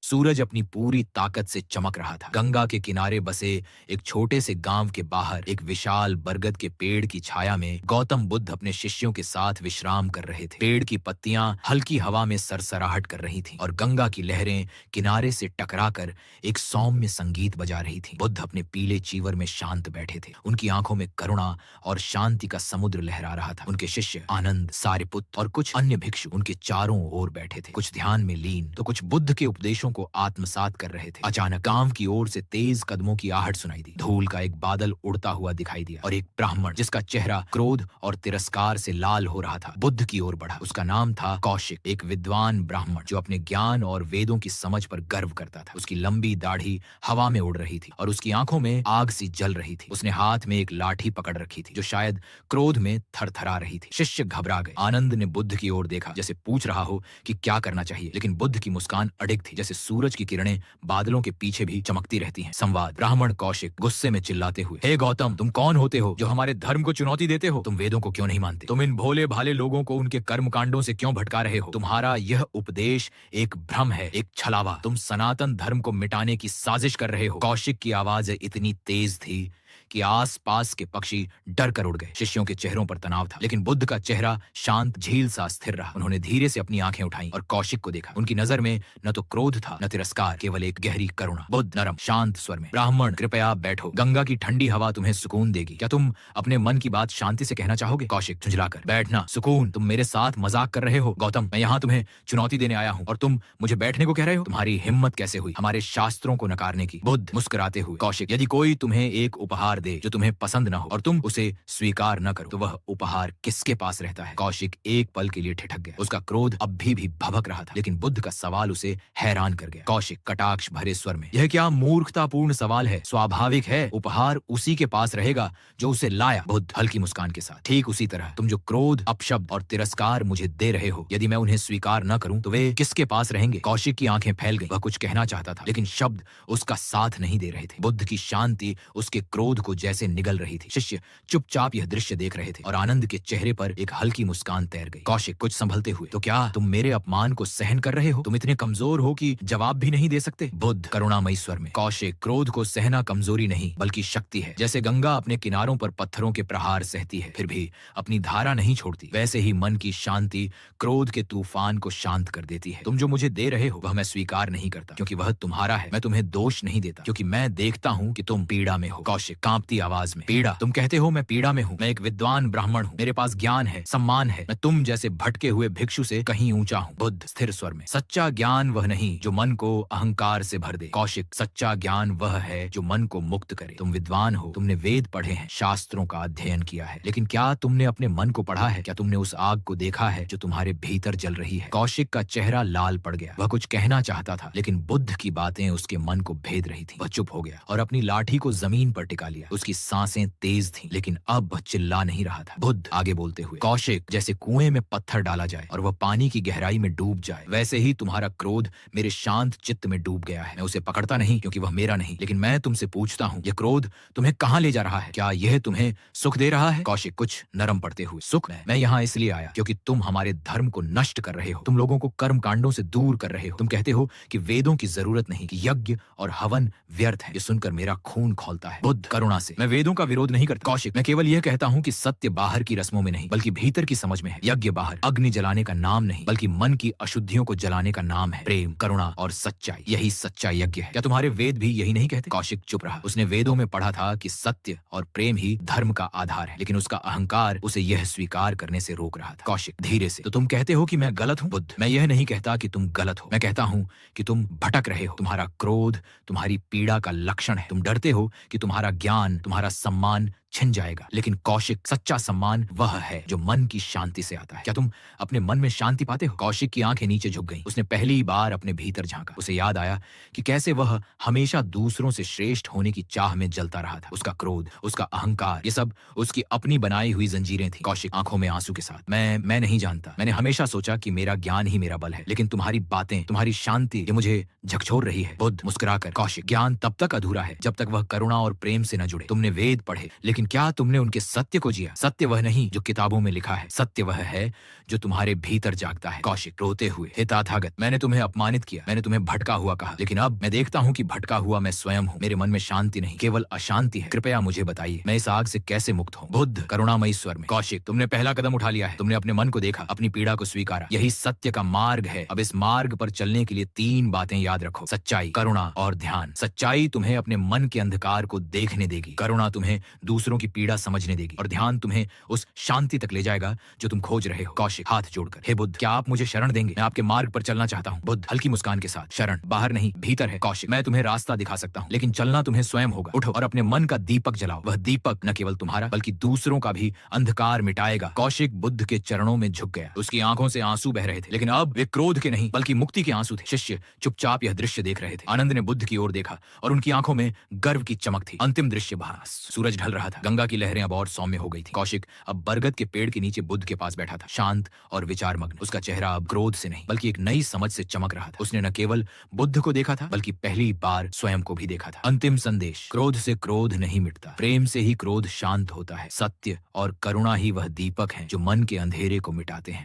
सूरज अपनी पूरी ताकत से चमक रहा था। गंगा के किनारे बसे एक छोटे से गांव के बाहर एक विशाल बरगद के पेड़ की छाया में गौतम बुद्ध अपने शिष्यों के साथ विश्राम कर रहे थे। पेड़ की पत्तियां हल्की हवा में सरसराहट कर रही थीं और गंगा की लहरें किनारे से टकराकर एक सौम्य संगीत बजा रही थीं। बुद्ध अपने पीले चीवर में शांत बैठे थे। उनकी आंखों में करुणा और शांति का समुद्र लहरा रहा था। उनके शिष्य आनंद, सारिपुत्र और कुछ अन्य भिक्षु उनके चारों ओर बैठे थे, कुछ ध्यान में लीन तो कुछ बुद्ध के उपदेशों को आत्मसात कर रहे थे। अचानक गांव की ओर से तेज कदमों की आहट सुनाई दी। धूल का एक बादल उड़ता हुआ दिखाई दिया और एक ब्राह्मण जिसका चेहरा क्रोध और तिरस्कार से लाल हो रहा था बुद्ध की ओर बढ़ा। उसका नाम था कौशिक, एक विद्वान ब्राह्मण जो अपने ज्ञान और वेदों की समझ पर गर्व करता था। उसकी लंबी दाढ़ी हवा में उड़ रही थी और उसकी आंखों में आग सी जल रही थी। उसने हाथ में एक लाठी पकड़ रखी थी जो शायद क्रोध में थरथरा रही थी। शिष्य घबरा गए। आनंद ने बुद्ध की ओर देखा जैसे पूछ रहा हो कि क्या करना चाहिए, लेकिन बुद्ध की मुस्कान अडिग थी, जैसे सूरज की किरणें बादलों के पीछे भी चमकती रहती हैं। संवाद। ब्राह्मण कौशिक गुस्से में चिल्लाते हुए, हे गौतम, तुम कौन होते हो जो हमारे धर्म को चुनौती देते हो? तुम वेदों को क्यों नहीं मानते? तुम इन भोले भाले लोगों को उनके कर्म कांडों से क्यों भटका रहे हो? तुम्हारा यह उपदेश एक भ्रम है, एक छलावा। तुम सनातन धर्म को मिटाने की साजिश कर रहे हो। कौशिक की आवाज इतनी तेज थी कि आसपास के पक्षी डर कर उड़ गए। शिष्यों के चेहरों पर तनाव था, लेकिन बुद्ध का चेहरा शांत झील सा स्थिर रहा। उन्होंने धीरे से अपनी आंखें उठाई और कौशिक को देखा। उनकी नजर में न तो क्रोध था न तिरस्कार, केवल एक गहरी करुणा। बुद्ध नरम शांत स्वर में, ब्राह्मण कृपया बैठो, गंगा की ठंडी हवा तुम्हें सुकून देगी। क्या तुम अपने मन की बात शांति से कहना चाहोगे? कौशिक झुंझलाकर, बैठना, सुकून? तुम मेरे साथ मजाक कर रहे हो? गौतम, मैं यहाँ तुम्हें चुनौती देने आया हूँ और तुम मुझे बैठने को कह रहे हो? तुम्हारी हिम्मत कैसे हुई हमारे शास्त्रों को नकारने की? बुद्ध मुस्कुराते हुए, कौशिक, यदि कोई तुम्हें एक उपहार दे जो तुम्हें पसंद न हो और तुम उसे स्वीकार न करो तो वह उपहार किसके पास रहता है? कौशिक एक पल के लिए ठिठक गया। उसका क्रोध अब भी भभक रहा था, लेकिन बुद्ध का सवाल उसे हैरान कर गया। कौशिक कटाक्ष भरे स्वर में, यह क्या मूर्खतापूर्ण सवाल है? स्वाभाविक है, उपहार उसी के पास रहेगा जो उसे लाया। बुद्ध हल्की मुस्कान के साथ, ठीक उसी तरह तुम जो क्रोध, अपशब्द और तिरस्कार मुझे दे रहे हो, यदि मैं उन्हें स्वीकार न करूं तो वे किसके पास रहेंगे? कौशिक की आंखें फैल गईं। वह कुछ कहना चाहता था, लेकिन शब्द उसका साथ नहीं दे रहे थे। बुद्ध की शांति उसके क्रोध को जैसे निगल रही थी। शिष्य चुपचाप यह दृश्य देख रहे थे और आनंद के चेहरे पर एक हल्की मुस्कान तैर गई। कौशिक कुछ संभलते हुए, तो क्या तुम मेरे अपमान को सहन कर रहे हो? तुम इतने कमजोर हो कि जवाब भी नहीं दे सकते? बुद्ध करुणामयी स्वर में, कौशिक, क्रोध को सहना कमजोरी नहीं बल्कि शक्ति है। जैसे गंगा अपने किनारों पर पत्थरों के प्रहार सहती है फिर भी अपनी धारा नहीं छोड़ती, वैसे ही मन की शांति क्रोध के तूफान को शांत कर देती है। तुम जो मुझे दे रहे हो वह मैं स्वीकार नहीं करता क्योंकि वह तुम्हारा है। मैं तुम्हें दोष नहीं देता क्योंकि मैं देखता हूँ कि तुम पीड़ा में हो। कौशिक कांपती आवाज में, पीड़ा? तुम कहते हो मैं पीड़ा में हूँ? मैं एक विद्वान ब्राह्मण हूँ, मेरे पास ज्ञान है, सम्मान है, मैं तुम जैसे भटके हुए भिक्षु से कहीं ऊंचा हूँ। बुद्ध स्थिर स्वर में, सच्चा ज्ञान वह नहीं जो मन को अहंकार से भर दे। कौशिक, सच्चा ज्ञान वह है जो मन को मुक्त करे। तुम विद्वान हो, तुमने वेद पढ़े हैं, शास्त्रों का अध्ययन किया है, लेकिन क्या तुमने अपने मन को पढ़ा है? क्या तुमने उस आग को देखा है जो तुम्हारे भीतर जल रही है? कौशिक का चेहरा लाल पड़ गया। वह कुछ कहना चाहता था, लेकिन बुद्ध की बातें उसके मन को भेद रही थी। वह चुप हो गया और अपनी लाठी को जमीन पर टिका लिया। उसकी सांसें तेज थीं, लेकिन अब वह चिल्ला नहीं रहा था। बुद्ध आगे बोलते हुए, कौशिक, जैसे कुएं में पत्थर डाला जाए और वह पानी की गहराई में डूब जाए, वैसे ही तुम्हारा क्रोध मेरे शांत चित्त में डूब गया है। मैं उसे पकड़ता नहीं क्योंकि वह मेरा नहीं, लेकिन मैं तुमसे पूछता हूँ, यह क्रोध तुम्हें कहाँ ले जा रहा है? क्या यह तुम्हें सुख दे रहा है? कौशिक कुछ नरम पड़ते हुए, सुख? मैं यहाँ इसलिए आया क्योंकि तुम हमारे धर्म को नष्ट कर रहे हो। तुम लोगों को कर्म कांडों से दूर कर रहे हो। तुम कहते हो कि वेदों की जरूरत नहीं, कि यज्ञ और हवन व्यर्थ है। ये सुनकर मेरा खून खौलता है। बुद्ध करुणा से, मैं वेदों का विरोध नहीं करता कौशिक, मैं केवल यह कहता हूँ कि सत्य बाहर की रस्मों में नहीं बल्कि भीतर की समझ में है। यज्ञ बाहर अग्नि जलाने का नाम नहीं बल्कि मन की अशुद्धियों को जलाने का नाम है। प्रेम, करुणा और सच्चाई, यही सच्चा यज्ञ है। क्या तुम्हारे वेद भी यही नहीं कहते? कौशिक चुप रहा। उसने वेदों में पढ़ा था कि सत्य और प्रेम ही धर्म का आधार है, लेकिन उसका अहंकार उसे यह स्वीकार करने से रोक रहा था। कौशिक धीरे से, तो तुम कहते हो कि मैं गलत हूँ? बुद्ध, मैं यह नहीं कहता कि तुम गलत हो, मैं कहता हूँ कि तुम भटक रहे हो। तुम्हारा क्रोध तुम्हारी पीड़ा का लक्षण है। तुम डरते हो कि तुम्हारा ज्ञान, तुम्हारा सम्मान छिन जाएगा, लेकिन कौशिक, सच्चा सम्मान वह है जो मन की शांति से आता है। क्या तुम अपने मन में शांति पाते हो? कौशिक की आंखें नीचे झुक गईं। उसने पहली बार अपने भीतर झांका। उसे याद आया कि कैसे वह हमेशा दूसरों से श्रेष्ठ होने की चाह में जलता रहा था। उसका क्रोध, उसका अहंकार, ये सब उसकी अपनी बनाई हुई जंजीरें थी। कौशिक आंखों में आंसू के साथ, मैं नहीं जानता। मैंने हमेशा सोचा कि मेरा ज्ञान ही मेरा बल है, लेकिन तुम्हारी बातें, तुम्हारी शांति, ये मुझे झकझोर रही है। बुद्ध मुस्कुराकर, कौशिक, ज्ञान तब तक अधूरा है जब तक वह करुणा और प्रेम से न जुड़े। तुमने वेद पढ़े, लेकिन लेकिन क्या तुमने उनके सत्य को जिया? सत्य वह नहीं जो किताबों में लिखा है, सत्य वह है जो तुम्हारे भीतर जागता है। कौशिक रोते हुए, हे तथागत, मैंने तुम्हें अपमानित किया, मैंने तुम्हें भटका हुआ कहा, लेकिन अब मैं देखता हूँ कि भटका हुआ मैं स्वयं हूँ। मेरे मन में शांति नहीं, केवल अशांति है। कृपया मुझे बताइए, मैं इस आग से कैसे मुक्त हूँ? बुद्ध करुणामयी स्वर में, कौशिक, तुमने पहला कदम उठा लिया है। तुमने अपने मन को देखा, अपनी पीड़ा को स्वीकारा। यही सत्य का मार्ग है। अब इस मार्ग पर चलने के लिए 3 बातें याद रखो: सच्चाई, करुणा और ध्यान। सच्चाई तुम्हें अपने मन के अंधकार को देखने देगी, करुणा तुम्हें दूसरों की पीड़ा समझने देगी, और ध्यान तुम्हें उस शांति तक ले जाएगा जो तुम खोज रहे हो। कौशिक हाथ जोड़कर, हे बुद्ध, क्या आप मुझे शरण देंगे? मैं आपके मार्ग पर चलना चाहता हूँ। बुद्ध हल्की मुस्कान के साथ, शरण बाहर नहीं, भीतर है। कौशिक, मैं तुम्हें रास्ता दिखा सकता हूँ, लेकिन चलना तुम्हें स्वयं होगा। उठो और अपने मन का दीपक जलाओ। वह दीपक न केवल तुम्हारा बल्कि दूसरों का भी अंधकार मिटाएगा। कौशिक बुद्ध के चरणों में झुक गया। उसकी आंखों से आंसू बह रहे थे, लेकिन अब वे क्रोध के नहीं बल्कि मुक्ति के आंसू थे। शिष्य चुपचाप यह दृश्य देख रहे थे। आनंद ने बुद्ध की ओर देखा और उनकी आंखों में गर्व की चमक थी। अंतिम दृश्य बहा, सूरज ढल रहा था, गंगा की लहरें अब और सौम्य हो गई थी। कौशिक अब बरगद के पेड़ के नीचे बुद्ध के पास बैठा था, शांत और विचारमग्न। उसका चेहरा अब क्रोध से नहीं बल्कि एक नई समझ से चमक रहा था। उसने न केवल बुद्ध को देखा था बल्कि पहली बार स्वयं को भी देखा था। अंतिम संदेश: क्रोध से क्रोध नहीं मिटता, प्रेम से ही क्रोध शांत होता है। सत्य और करुणा ही वह दीपक हैं जो मन के अंधेरे को मिटाते हैं।